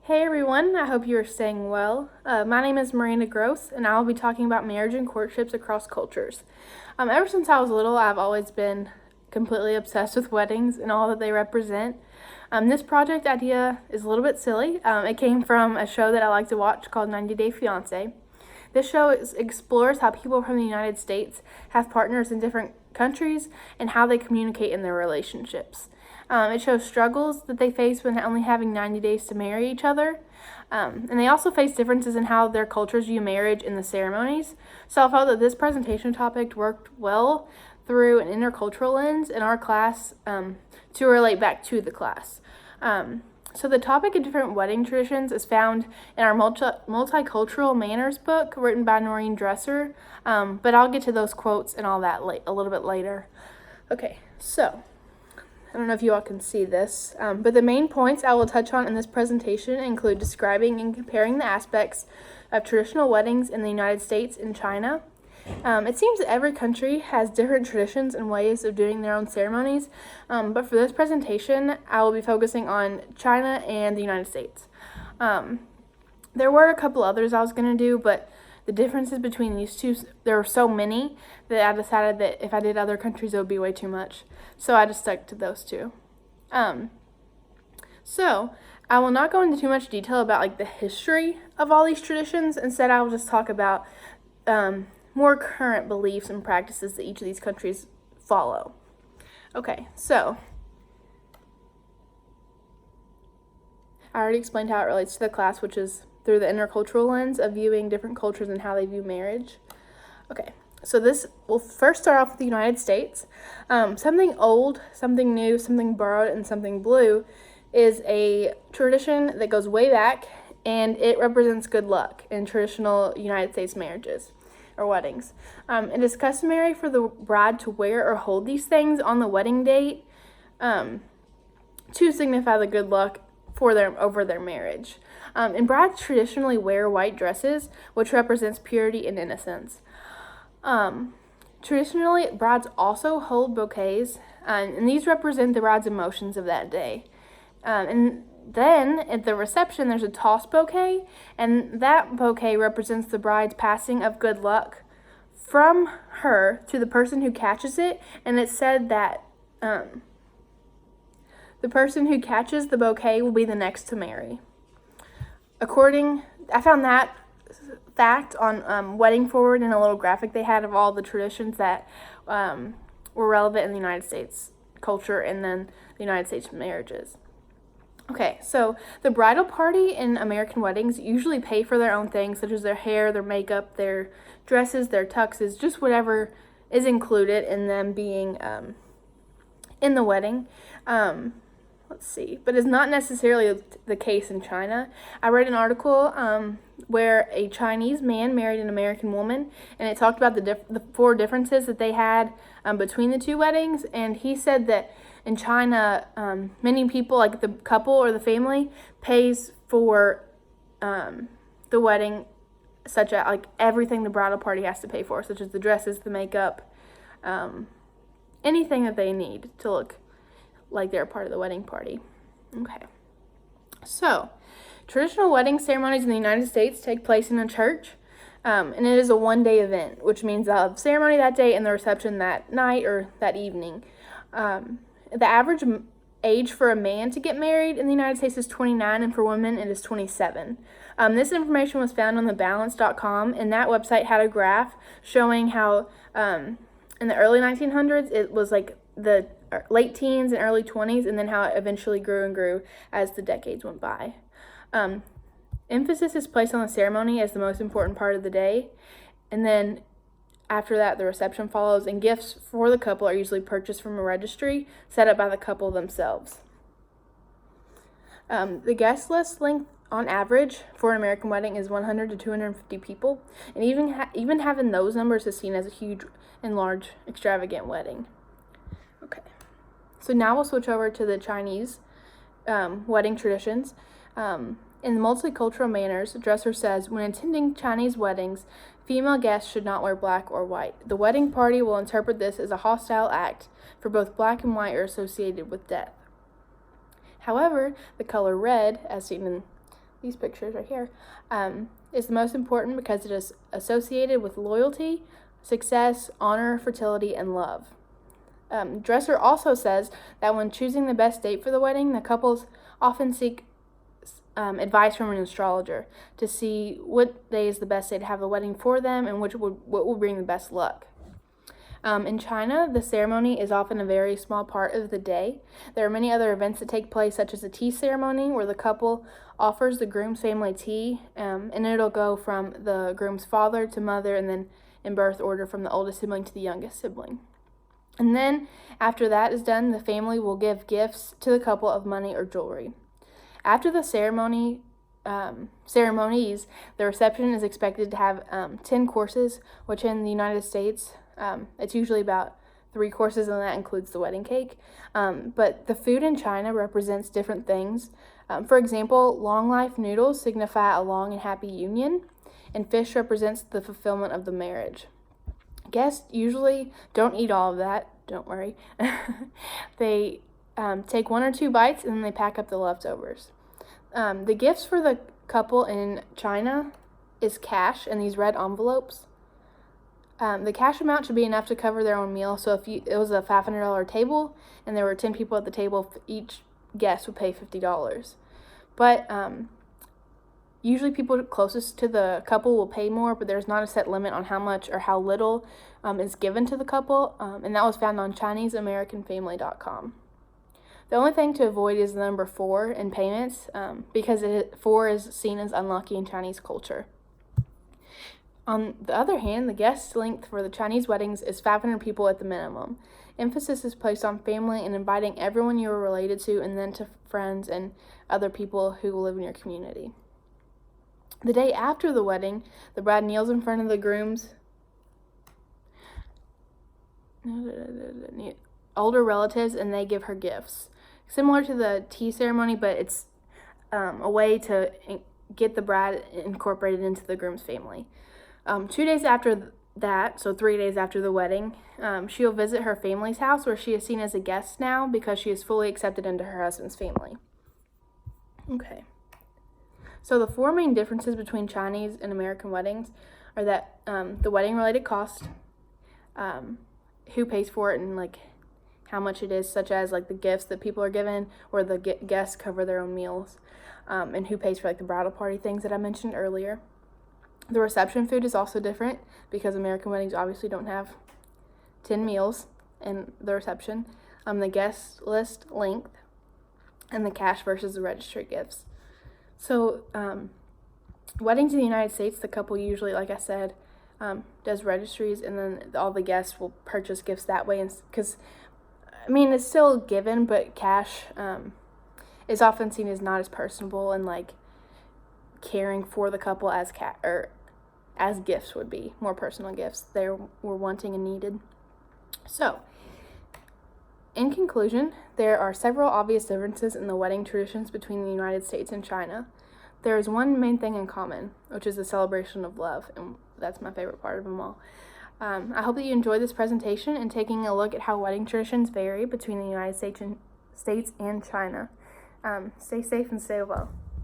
Hey everyone, I hope you are staying well. My name is Miranda Gross, and I'll be talking about marriage and courtships across cultures. Ever since I was little, I've always been completely obsessed with weddings and all that they represent. This project idea is a little bit silly. It came from a show that I like to watch called 90 Day Fiancé. This show explores how people from the United States have partners in different countries and how they communicate in their relationships. It shows struggles that they face when only having 90 days to marry each other. And they also face differences in how their cultures view marriage in the ceremonies. So I felt that this presentation topic worked well through an intercultural lens in our class to relate back to the class. So the topic of different wedding traditions is found in our Multicultural Manners book written by Noreen Dresser, but I'll get to those quotes and all that a little bit later. Okay, so I don't know if you all can see this, but the main points I will touch on in this presentation include describing and comparing the aspects of traditional weddings in the United States and China. It seems that every country has different traditions and ways of doing their own ceremonies, but for this presentation, I will be focusing on China and the United States. There were a couple others I was going to do, but the differences between these two, there were so many that I decided that if I did other countries, it would be way too much. So I just stuck to those two. So I will not go into too much detail about the history of all these traditions. Instead, I will just talk about more current beliefs and practices that each of these countries follow. Okay, so I already explained how it relates to the class, which is through the intercultural lens of viewing different cultures and how they view marriage. Okay, so this will first start off with the United States. Something old, something new, something borrowed, and something blue is a tradition that goes way back, and it represents good luck in traditional United States marriages or weddings. It is customary for the bride to wear or hold these things on the wedding date to signify the good luck over their marriage. And brides traditionally wear white dresses, which represents purity and innocence. Traditionally, brides also hold bouquets, and these represent the bride's emotions of that day. And then at the reception, there's a toss bouquet, and that bouquet represents the bride's passing of good luck from her to the person who catches it, and it's said that the person who catches the bouquet will be the next to marry. I found that fact on Wedding Forward in a little graphic they had of all the traditions that were relevant in the United States culture and then the United States marriages. Okay, so the bridal party in American weddings usually pay for their own things, such as their hair, their makeup, their dresses, their tuxes, just whatever is included in them being in the wedding. Let's see, but it's not necessarily the case in China. I read an article where a Chinese man married an American woman, and it talked about the four differences that they had between the two weddings, and he said that in China, many people, like the couple or the family, pays for the wedding, such as everything the bridal party has to pay for, such as the dresses, the makeup, anything that they need to look like they're a part of the wedding party. Okay. So, traditional wedding ceremonies in the United States take place in a church, and it is a one-day event, which means they'll have ceremony that day and the reception that night or that evening. The average age for a man to get married in the United States is 29, and for women it is 27. This information was found on thebalance.com, and that website had a graph showing how in the early 1900s it was the late teens and early 20s, and then how it eventually grew and grew as the decades went by. Emphasis is placed on the ceremony as the most important part of the day, and then after that, the reception follows, and gifts for the couple are usually purchased from a registry set up by the couple themselves. The guest list length on average for an American wedding is 100 to 250 people, and even having those numbers is seen as a huge and large extravagant wedding. Okay, so now we'll switch over to the Chinese wedding traditions. In the Multicultural Manners, Dresser says, when attending Chinese weddings, female guests should not wear black or white. The wedding party will interpret this as a hostile act, for both black and white are associated with death. However, the color red, as seen in these pictures right here, is the most important because it is associated with loyalty, success, honor, fertility, and love. Dresser also says that when choosing the best date for the wedding, the couples often seek advice from an astrologer to see what day is the best day to have the wedding for them and what will bring the best luck. In China, the ceremony is often a very small part of the day. There are many other events that take place, such as a tea ceremony, where the couple offers the groom's family tea, and it'll go from the groom's father to mother, and then in birth order from the oldest sibling to the youngest sibling. And then, after that is done, the family will give gifts to the couple of money or jewelry. After the ceremonies, the reception is expected to have 10 courses, which in the United States, it's usually about 3 courses, and that includes the wedding cake. But the food in China represents different things. For example, long life noodles signify a long and happy union, and fish represents the fulfillment of the marriage. Guests usually don't eat all of that, don't worry. They take 1 or 2 bites and then they pack up the leftovers. The gifts for the couple in China is cash in these red envelopes. The cash amount should be enough to cover their own meal. So if it was a $500 table and there were 10 people at the table, each guest would pay $50. But usually people closest to the couple will pay more, but there's not a set limit on how much or how little is given to the couple, and that was found on ChineseAmericanFamily.com. The only thing to avoid is the number 4 in payments, because 4 is seen as unlucky in Chinese culture. On the other hand, the guest length for the Chinese weddings is 500 people at the minimum. Emphasis is placed on family and inviting everyone you are related to, and then to friends and other people who live in your community. The day after the wedding, the bride kneels in front of the groom's older relatives, and they give her gifts. Similar to the tea ceremony, but it's a way to get the bride incorporated into the groom's family. 2 days after that, so 3 days after the wedding, she'll visit her family's house, where she is seen as a guest now because she is fully accepted into her husband's family. Okay. So the 4 main differences between Chinese and American weddings are that the wedding-related cost, who pays for it, and like how much it is, such as like the gifts that people are given, or the guests cover their own meals, and who pays for like the bridal party things that I mentioned earlier. The reception food is also different because American weddings obviously don't have 10 meals in the reception. The guest list length, and the cash versus the registry gifts. So, weddings in the United States, the couple usually, like I said, does registries, and then all the guests will purchase gifts that way. Because, I mean, it's still given, but cash is often seen as not as personable and like caring for the couple as gifts would be, more personal gifts they were wanting and needed. So, in conclusion, there are several obvious differences in the wedding traditions between the United States and China. There is one main thing in common, which is the celebration of love, and that's my favorite part of them all. I hope that you enjoyed this presentation and taking a look at how wedding traditions vary between the United States and China. Stay safe and stay well.